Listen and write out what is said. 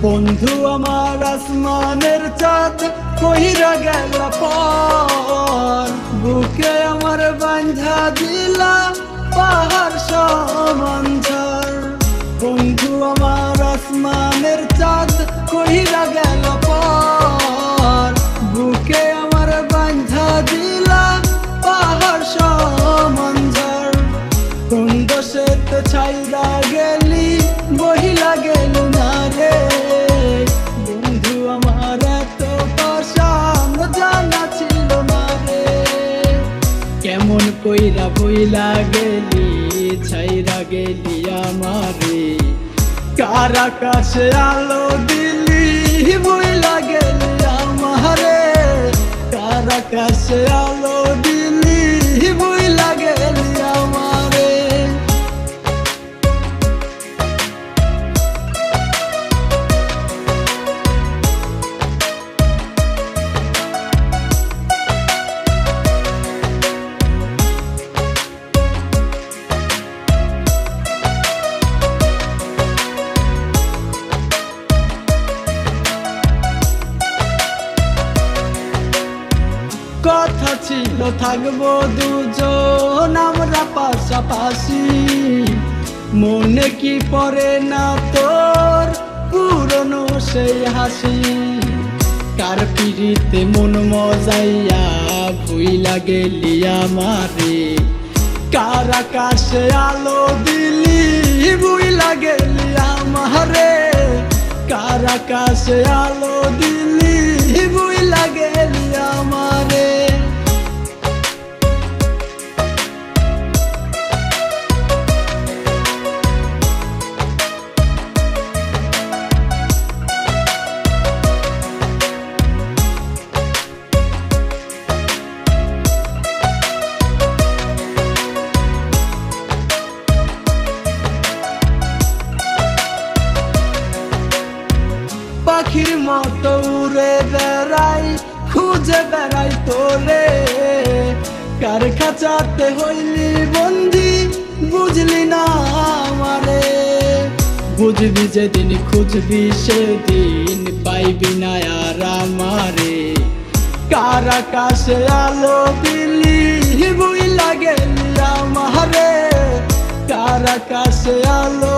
বন্ধু আমার আসমানের চাঁদ কইরা গেল পর, বুকে আমার বাঁধা দিলা পাহাড় সমান ঝড়। বন্ধু আমার আসমানের চাঁদ কইরা গেল পর, বুকে আমার বাঁধা দিলা পাহাড় সমান ঝড়। কোন দোষে তো ছাইরা গেলি বহিলা গেল না রে, বন্ধু আমার এত পাশান জানা ছিল না রে। কেমন কইরা বইলা গেলি ছাইরা গেলি আমারে, কার আকাশে আলো দিলি বইলা গেলি আমারে, কার আকাশে আলো দিলি বইলা গেলি আমারে। কথা ছিল থাকবো দুজন আমরা পাশাপাশি, মনে কি পড়ে না তোর পুরনো সেই হাসি। কার পিড়িতে মন মজাইয়া ভুইলা গেলি আমারে, কার আকাশে আলো দিলি ভুইলা গেলি আমারে, কার আকাশে আলো দিলি ভুইলা গেলি আমারে। পাখির মতো উড়ে বেড়াই খুঁজে বেড়াই তোরে, কার খাঁচাতে হইলি বন্দি বুঝলি না আমারে। বুঝবি যেদিন খুঁজবি সেদিন পাইবি না আর আমারে, কার আকাশে আলো দিলি বইলা গেলি আমারে, কার আকাশে আলো